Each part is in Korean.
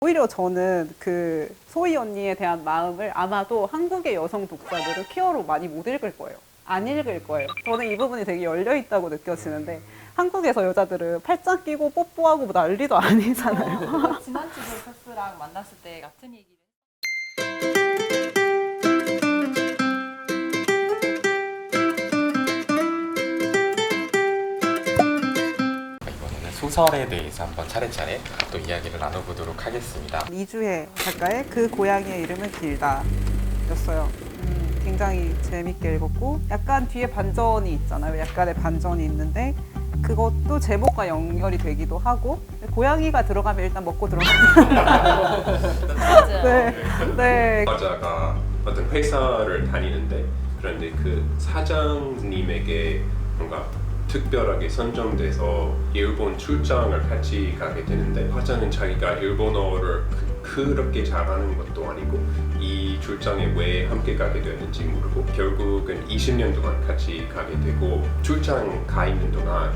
오히려 저는 그 소희 언니에 대한 마음을 아마도 한국의 여성 독자들은 퀴어로 많이 못 읽을 거예요. 안 읽을 거예요. 저는 이 부분이 되게 열려 있다고 느껴지는데 한국에서 여자들은 팔짱 끼고 뽀뽀하고 뭐 난리도 아니잖아요. 지난주 돌파스랑 만났을 때 같은 얘기를 이번에는 소설에 대해서 한번 차례차례 또 이야기를 나눠보도록 하겠습니다. 이주혜 작가의 그 고양이의 이름은 길다 였어요. 굉장히 재밌게 읽었고 약간 뒤에 반전이 있잖아요. 약간의 반전이 있는데 그것도 제목과 연결이 되기도 하고 고양이가 들어가면 일단 먹고 들어가는 맞아요. 네. 여자가 어떤 회사를 다니는데 그런데 그 사장님에게 뭔가 특별하게 선정돼서 일본 출장을 같이 가게 되는데 화자는 자기가 일본어를 그렇게 잘하는 것도 아니고 이 출장에 왜 함께 가게 되는지 모르고 결국은 20년 동안 같이 가게 되고 출장 가 있는 동안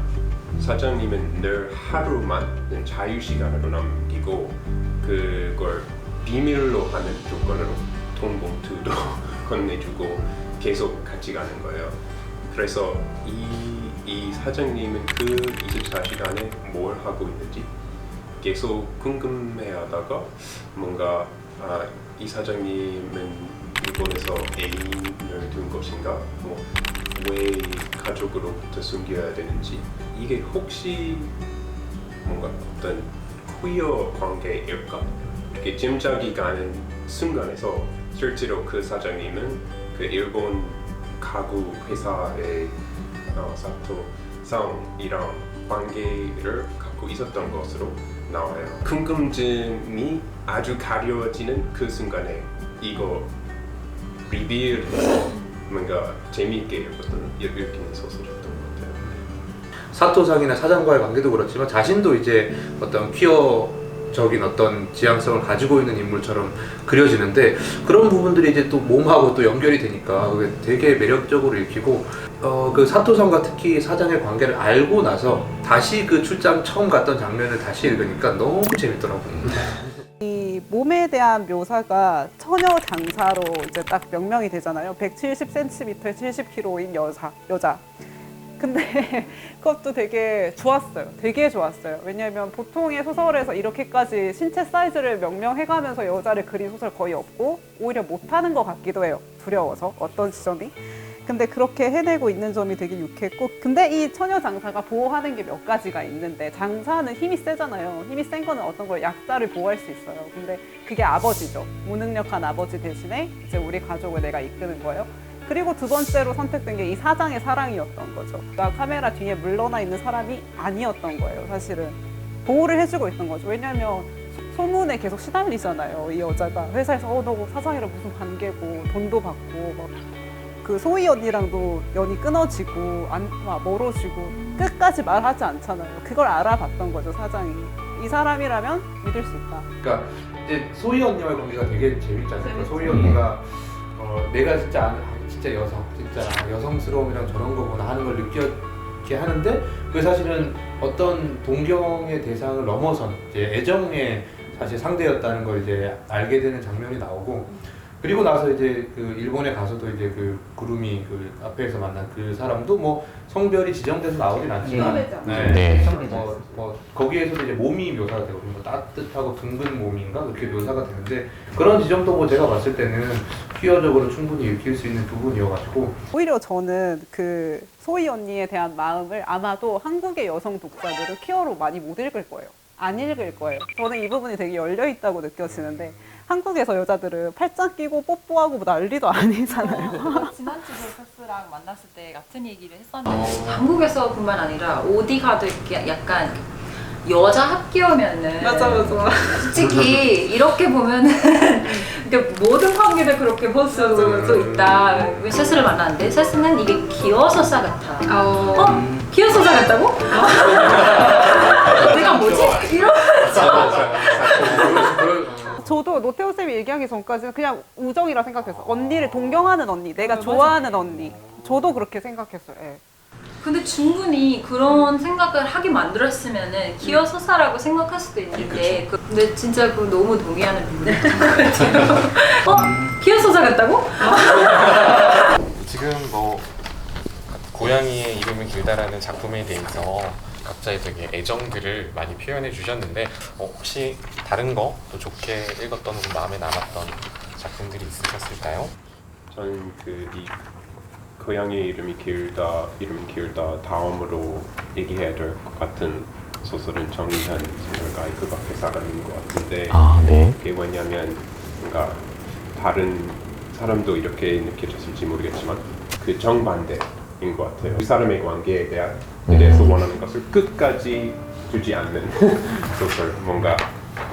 사장님은 늘 하루만 자유시간으로 남기고 그걸 비밀로 하는 조건으로 돈 봉투도 건네주고 계속 같이 가는 거예요. 그래서 이 사장님은 그 24시간에 뭘 하고 있는지 계속 궁금해하다가 뭔가 이 사장님은 일본에서 애인을 둔 것인가? 왜 가족으로부터 숨겨야 되는지 이게 혹시 뭔가 어떤 퀴어 관계일까? 이렇게 짐작이 가는 순간에서 실제로 그 사장님은 그 일본 가구 회사의 사토 상이랑 관계를 갖고 있었던 것으로 나와요. 궁금증이 아주 가려지는 그 순간에 이거 리빌해서 뭔가 재미있게 읽히는 소설이었던 것 같아요. 사토상이나 사장과의 관계도 그렇지만 자신도 이제 어떤 퀴어적인 어떤 지향성을 가지고 있는 인물처럼 그려지는데 그런 부분들이 이제 또 몸하고 또 연결이 되니까 그게 되게 매력적으로 읽히고 그 사토상과 특히 사장의 관계를 알고 나서 다시 그 출장 처음 갔던 장면을 다시 읽으니까 너무 재밌더라고요. 이 몸에 대한 묘사가 처녀 장사로 이제 딱 명명이 되잖아요. 170cm에 70kg인 여자. 근데 그것도 되게 좋았어요. 되게 좋았어요. 왜냐하면 보통의 소설에서 이렇게까지 신체 사이즈를 명명해가면서 여자를 그린 소설 거의 없고 오히려 못하는 것 같기도 해요. 두려워서 어떤 지점이. 근데 그렇게 해내고 있는 점이 되게 유쾌했고 근데 이 처녀 장사가 보호하는 게 몇 가지가 있는데 장사는 힘이 세잖아요. 힘이 센 거는 어떤 걸 약자를 보호할 수 있어요. 근데 그게 아버지죠. 무능력한 아버지 대신에 이제 우리 가족을 내가 이끄는 거예요. 그리고 두 번째로 선택된 게 이 사장의 사랑이었던 거죠. 그러니까 카메라 뒤에 물러나 있는 사람이 아니었던 거예요. 사실은 보호를 해주고 있던 거죠. 왜냐하면 소문에 계속 시달리잖아요. 이 여자가 회사에서 너 사장이랑 무슨 관계고 돈도 받고 막 그 소희 언니랑도 연이 끊어지고 멀어지고 끝까지 말하지 않잖아요. 그걸 알아봤던 거죠, 사장이. 이 사람이라면 믿을 수 있다. 그러니까 이제 소희 언니와의 관계가 되게 재밌잖아요. 그러니까 소희 언니가 내가 진짜 진짜 여성스러움이랑 저런 거구나 하는 걸 느끼게 하는데 그게 사실은 어떤 동경의 대상을 넘어선 이제 애정의 사실 상대였다는 걸 이제 알게 되는 장면이 나오고 그리고 나서 이제 그 일본에 가서도 이제 그 구름이 그 앞에서 만난 그 사람도 뭐 성별이 지정돼서 나오진 않지만 뭐 거기에서도 이제 몸이 묘사가 되고 뭐 따뜻하고 둥근 몸인가 그렇게 묘사가 되는데 그런 지점도 뭐 제가 봤을 때는 퀴어적으로 충분히 읽힐 수 있는 부분이어가지고 오히려 저는 그 소희 언니에 대한 마음을 아마도 한국의 여성 독자들은 퀴어로 많이 못 읽을 거예요. 안 읽을 거예요. 저는 이 부분이 되게 열려 있다고 느껴지는데 한국에서 여자들은 팔짱 끼고 뽀뽀하고 뭐 난리도 아니잖아요. 지난주 돌파스랑 만났을 때 같은 얘기를 했었는데 한국에서뿐만 아니라 어디 가도 이렇게 약간 여자 학교면은 맞아. 솔직히 이렇게 보면은 그러니까 모든 관계를 그렇게 볼 수 있다. 세스를 만났는데 세스는 이게 귀여워서 싸같아. 귀여워서 싸같다고? 내가 뭐지? 이러면서 저도 노태우 쌤이 얘기하기 전까지는 그냥 우정이라 생각했어요. 언니를 동경하는 언니, 내가 좋아하는 언니. 저도 그렇게 생각했어요. 예. 근데 충분히 그런 생각을 하게 만들었으면은 기어서사라고 생각할 수도 있는데 근데 진짜 그 너무 동의하는 부분이 있는 것 같아요. 기어서사 같다고? 지금 뭐 고양이의 이름은 길다라는 작품에 대해서 각자의 되게 애정들을 많이 표현해 주셨는데 혹시 다른 거 또 좋게 읽었던 혹은 마음에 남았던 작품들이 있으셨을까요? 저는 이 고양이 이름이 길다 다음으로 얘기해야 될 것 같은 소설은 정의한 생활가의 그 밖에 사람인 것 같은데 네. 그게 왜냐면 뭔가 다른 사람도 이렇게 느껴졌을지 모르겠지만 그 정반대인 것 같아요. 그 사람의 관계에 대해서 원하는 것을 끝까지 주지 않는 소설, 뭔가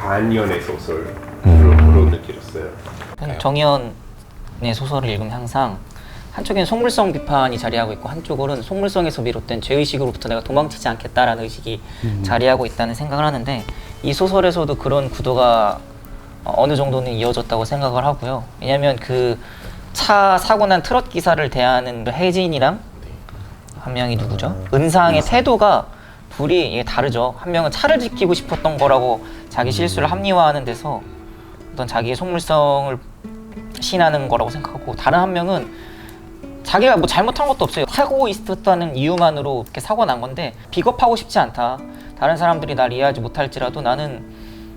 반연의 소설로 느껴졌어요. 정의연의 소설을 읽으면 항상 한쪽엔 속물성 비판이 자리하고 있고 한쪽으로는 속물성에서 비롯된 죄의식으로부터 내가 도망치지 않겠다라는 의식이 자리하고 있다는 생각을 하는데 이 소설에서도 그런 구도가 어느 정도는 이어졌다고 생각을 하고요. 왜냐하면 그 차 사고 난 트럭 기사를 대하는 혜진이랑 한 명이 누구죠? 은상의 태도가 둘이 이게 다르죠. 한 명은 차를 지키고 싶었던 거라고 자기 실수를 합리화하는 데서 어떤 자기의 속물성을 시인하는 거라고 생각하고 다른 한 명은 자기가 뭐 잘못한 것도 없어요. 하고 있었다는 이유만으로 이렇게 사고 난 건데 비겁하고 싶지 않다. 다른 사람들이 날 이해하지 못할지라도 나는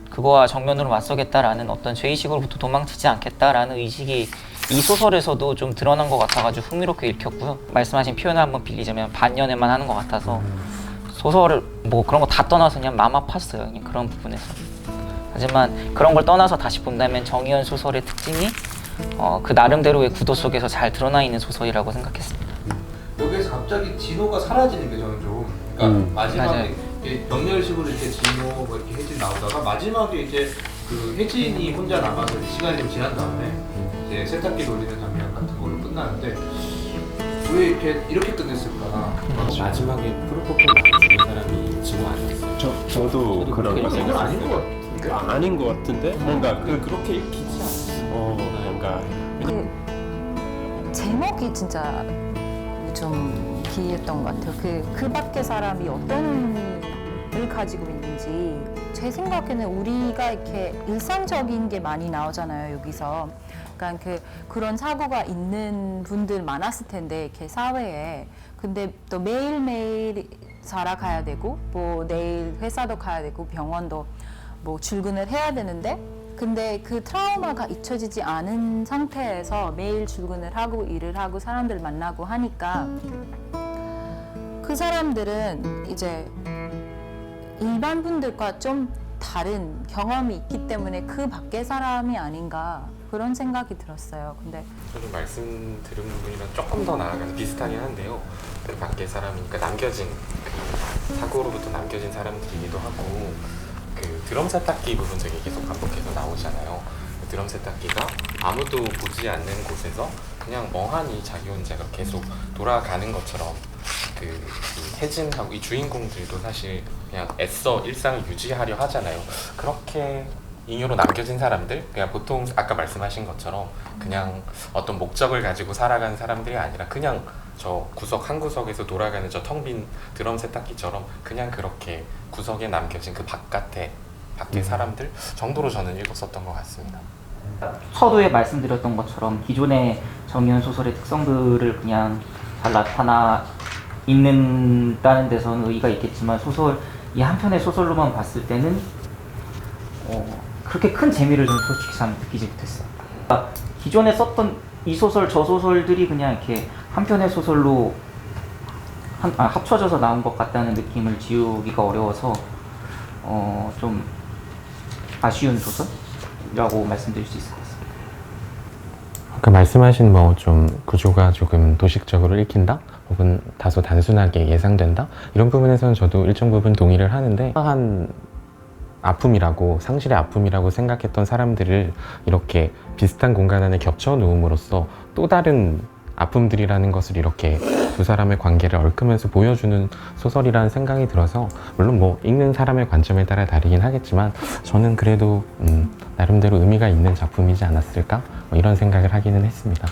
그거와 정면으로 맞서겠다라는 어떤 죄의식으로부터 도망치지 않겠다라는 의식이 이 소설에서도 좀 드러난 것 같아가지고 흥미롭게 읽혔고요. 말씀하신 표현을 한번 빌리자면 반연애만 하는 것 같아서 소설을 뭐 그런 거 다 떠나서 그냥 마음 아팠어요. 그냥 그런 부분에서. 하지만 그런 걸 떠나서 다시 본다면 정의연 소설의 특징이 그 나름대로의 구도 속에서 잘 드러나 있는 소설이라고 생각했습니다. 여기에서 갑자기 진호가 사라지는 게 저는 좀 그러니까 마지막에 병렬식으로 이렇게 진호 뭐 이렇게 혜진 나오다가 마지막에 이제 그 혜진이 혼자 남아서 시간이 좀 지난 다음에 이제 세탁기 돌리는 장면 같은 걸로 끝나는데 왜 이렇게 끝냈을까? 마지막에 프로포폴 맞고 죽은 사람이 진호 아니었어요? 저도 그런 거 이건 아닌 것 생각했어요. 같은데? 아닌 것 같은데 뭔가 그렇게 읽히지 않았어요. 뭔가 제목이 진짜 좀 기이했던 것 같아요. 그 밖의 사람이 어떤 을 가지고 있는지 제 생각에는 우리가 이렇게 일상적인 게 많이 나오잖아요 여기서. 그러니까 그런 사고가 있는 분들 많았을 텐데 이렇게 사회에. 근데 또 매일매일 살아가야 되고 뭐 내일 회사도 가야 되고 병원도 뭐 출근을 해야 되는데 근데 그 트라우마가 잊혀지지 않은 상태에서 매일 출근을 하고 일을 하고 사람들 만나고 하니까 그 사람들은 이제 일반 분들과 좀 다른 경험이 있기 때문에 그 밖의 사람이 아닌가 그런 생각이 들었어요. 근데 저도 말씀 들은 부분이랑 조금 더 나아가서 비슷하긴 한데요. 그 밖에 사람이니까 남겨진 그 사고로부터 남겨진 사람들이기도 하고 그 드럼 세탁기 부분 되게 계속 반복해서 나오잖아요. 그 드럼 세탁기가 아무도 보지 않는 곳에서 그냥 멍하니 자기 혼자 계속 돌아가는 것처럼 그 혜진하고 이 주인공들도 사실 그냥 애써 일상을 유지하려 하잖아요. 그렇게 잉여로 남겨진 사람들, 그냥 보통 아까 말씀하신 것처럼 그냥 어떤 목적을 가지고 살아가는 사람들이 아니라 그냥 저 구석 한 구석에서 돌아가는 저 텅 빈 드럼 세탁기처럼 그냥 그렇게 구석에 남겨진 그 밖의 사람들 정도로 저는 읽었었던 것 같습니다. 서두에 말씀드렸던 것처럼 기존의 정의연 소설의 특성들을 그냥 잘 나타나 있는다는 데서는 의의가 있겠지만 이 한 편의 소설로만 봤을 때는 그렇게 큰 재미를 좀 솔직히 잘 느끼지 못했어요. 그러니까 기존에 썼던 이 소설 저 소설들이 그냥 이렇게 한 편의 소설로 합쳐져서 나온 것 같다는 느낌을 지우기가 어려워서 좀 아쉬운 소설이라고 말씀드릴 수 있을 것 같습니다. 아까 말씀하신 뭐 좀 구조가 조금 도식적으로 읽힌다? 혹은 다소 단순하게 예상된다? 이런 부분에서는 저도 일정 부분 동의를 하는데 한 아픔이라고 상실의 아픔이라고 생각했던 사람들을 이렇게 비슷한 공간 안에 겹쳐 놓음으로써 또 다른 아픔들이라는 것을 이렇게 두 사람의 관계를 얽으면서 보여주는 소설이라는 생각이 들어서 물론 뭐 읽는 사람의 관점에 따라 다르긴 하겠지만 저는 그래도 나름대로 의미가 있는 작품이지 않았을까? 뭐 이런 생각을 하기는 했습니다.